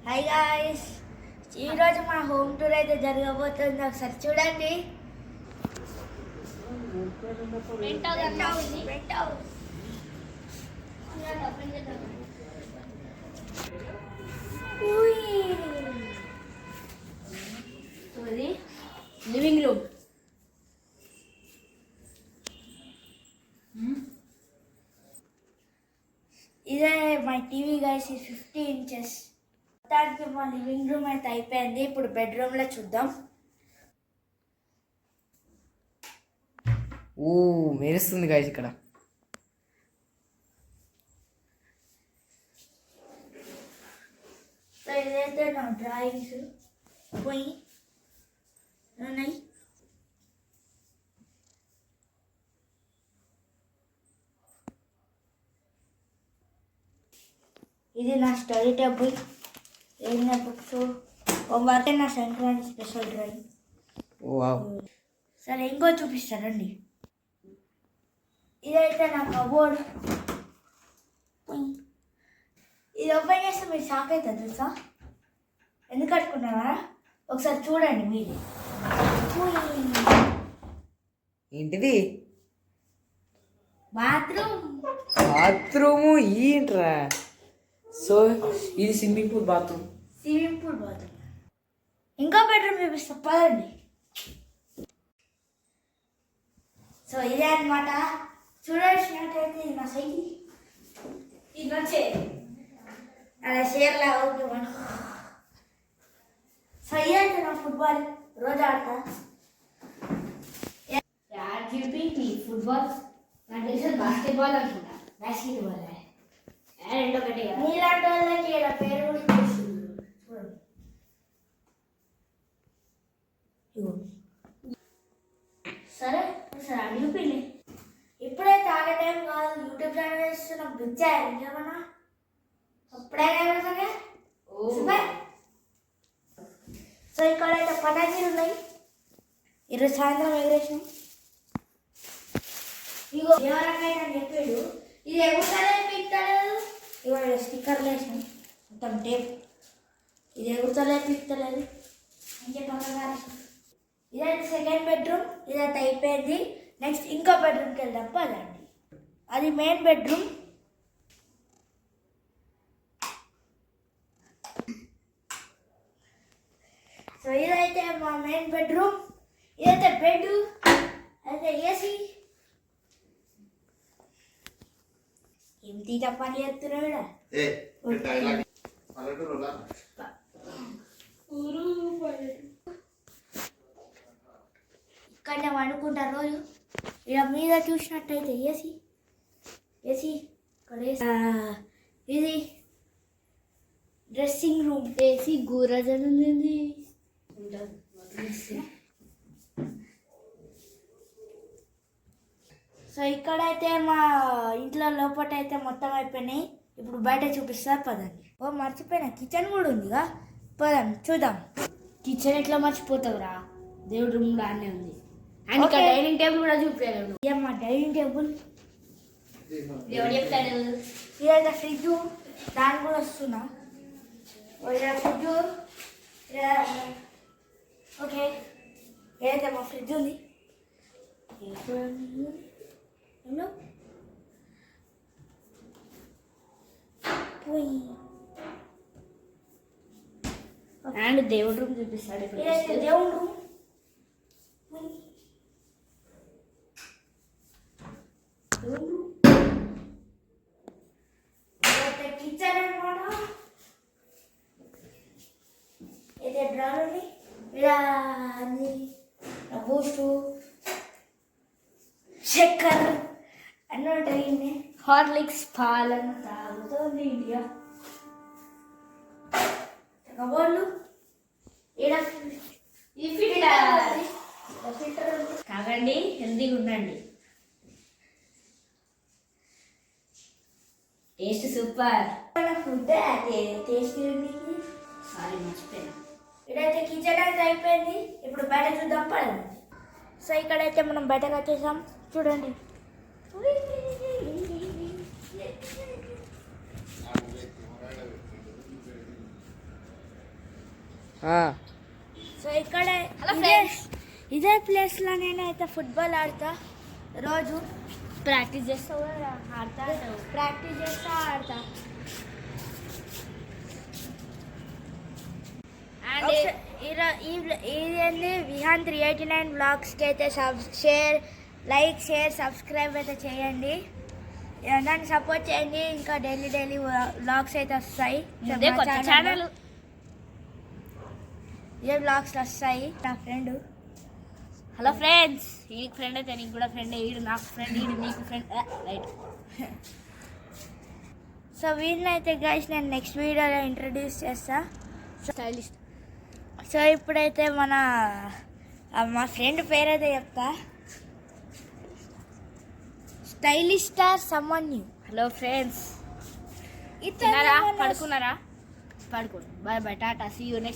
Hi guys, ఈరోజు మా home tour అయితే జరగబోతుంది. ఒకసారి చూడండి. Living room. ఇదే మై టీవీ గైస్, 50 inches. మొత్తానికి మా లివింగ్ రూమ్ అయితే అయిపోయింది. ఇప్పుడు బెడ్రూమ్లో చూద్దాం. ఓ మెరుస్తుంది గైస్ ఇక్కడ. సో ఇదైతే నా డ్రాయింగ్స్ పోయి ఉన్నాయి. ఇది నా స్టడీ టేబుల్, ఏదైనా బుక్స్, హోంవర్క్, నా సంక్రాంతి స్పెషల్ డ్రాయింగ్. సరే ఇంకో చూపిస్తానండి. ఇదైతే నా కబోర్డ్. ఇది ఓపెన్ చేస్తే మీరు షాక్ అవుతుంది తెలుసా. ఎందుకు కట్టుకున్నారా ఒకసారి చూడండి మీరు. ఏంటిది? బాత్రూము ఏంట్రా? సో ఇది స్విమ్మింగ్ పూల్ బాత్రూమ్. ఇంకో బెడ్రూమ్ చూపిస్తా పదండి. సో ఇదే అనమాట. చూడాల్సినట్టయితే ఇది నా సైకి, ఇది వచ్చే అలా షేర్లా అవుతుంది మనం. సో ఇదైతే నా ఫుట్బాల్, రోజు ఆడతా. ఫుట్బాల్ నాకు తెలిసి బాస్కెట్బాల్ అనుకుంటా. బాస్కెట్బాల్ రెండొకటి. నీలాంటి వాళ్ళకి ఇలా పేరు కూడా చూస్తుంది. సరే సరే అడిగిపోయింది. ఇప్పుడైతే ఆడే టైం కాదు. యూట్యూబ్ ఛానల్ వేస్తే నాకు బిచ్చారు ఇంకేమన్నా అప్పుడైనా. సో ఇక్కడైతే పటాకీలు ఉన్నాయి. ఈరోజు సాయంత్రం ఎగరేసాం. ఇగో ఎవరికైనా చెప్పాడు ఇది ఎగురుతలే పీక్తలేదు. ఇవాళ స్టిక్కర్లు వేసాం మొత్తం టేప్. ఇది ఎగురుతలే పీక్తలేదు అని చెప్పగా. ఇదైతే సెకండ్ బెడ్రూమ్. ఇదైతే అయిపోయింది. నెక్స్ట్ ఇంకో బెడ్రూమ్కి వెళ్దాం పదండి. అది మెయిన్ బెడ్రూమ్. సో ఇదైతే మా మెయిన్ బెడ్రూమ్. ఇదైతే బెడ్, అయితే ఏసీ. ఏం తీట పని చేస్తున్నాడు. ఇక్కడనే వండుకుంటారు రోజు. ఇక మీద చూసినట్టయితే ఏసీ ఇక్కడ. ఇది డ్రెస్సింగ్ రూమ్. ఏసీ గూరజనుంది. సో ఇక్కడైతే మా ఇంట్లో లోపల అయితే మొత్తం అయిపోయినాయి. ఇప్పుడు బయట చూపిస్తారు పదండి. ఓ మర్చిపోయినా, కిచెన్ కూడా ఉందిగా. పదండి చూద్దాం. కిచెన్ ఎట్లా మర్చిపోతావురా? దేవుడి రూమ్ లానే ఉంది. అండ్ ఇక్కడ డైనింగ్ టేబుల్ కూడా చూపించాను. మా డైనింగ్ టేబుల్ ఎవరు చెప్తాడు? ఇదైతే ఫ్రిడ్జ్, దాని కూడా వస్తున్నా. Fridge okay. ఏదైతే మా ఫ్రిడ్జ్ ఉంది. అండ్ దేవుడి రూమ్ చూపిస్తాడు. దేవుడి రూమ్. కిచెన్ అనమాట. ఇది డ్రాలు ఇలా అన్ని బూస్టు, చక్కెర అన్నీ ఉంటాయి. హార్లిక్స్ పాలను తాగుతుంది ఇండియా. కబోర్డ్లు ఫిల్టర్ తాగండి, హెల్తీగా ఉండండి. Taste super. ఫుడ్ అదే టేస్ట్. సారీ మర్చిపోయినా. ఇక్కడైతే కిచెన్ అయితే అయిపోయింది. ఇప్పుడు బయట చూద్దాం పడండి. సో ఇక్కడైతే మనం బయటకు వచ్చేసాం చూడండి. సో ఇక్కడ Hello, ఇదే- friends. ఇదే ప్లేస్లో నేనైతే ఫుట్బాల్ ఆడతా రోజు. ప్రాక్టీస్ చేస్తావు కదా, ఆడతా ప్రాక్టీస్ చేస్తా ఆడతా. అండ్ ఇదండి విహాన్ 389 బ్లాగ్స్కి అయితే షేర్ సబ్స్క్రైబ్ అయితే చేయండి. నన్ను సపోర్ట్ చేయండి. ఇంకా డైలీ బ్లాగ్స్ అయితే వస్తాయి. ఇదే మా కొత్త channel లో ఛానల్. ఇదే బ్లాగ్స్ వస్తాయి. నా ఫ్రెండ్ హలో ఫ్రెండ్స్, ఈడికి ఫ్రెండ్ అయితే నీకు కూడా ఫ్రెండ్, ఈడు నాకు ఫ్రెండ్, ఈడు నీకు ఫ్రెండ్, రైట్. సో వీళ్ళనైతే గైస్ నేను నెక్స్ట్ వీడియోలో ఇంట్రడ్యూస్ చేస్తా. స్టైలిస్ట్. సో ఇప్పుడైతే మా ఫ్రెండ్ పేరైతే చెప్తా. స్టైలిష్ స్టార్ సమ్మన్ న్యూ. హలో ఫ్రెండ్స్, ఇతను తిన్నారా, మన- పడుకున్నారా? పడుకోండి. బాయ్ బాయ్, టాటా, సీ యూ నెక్స్ట్.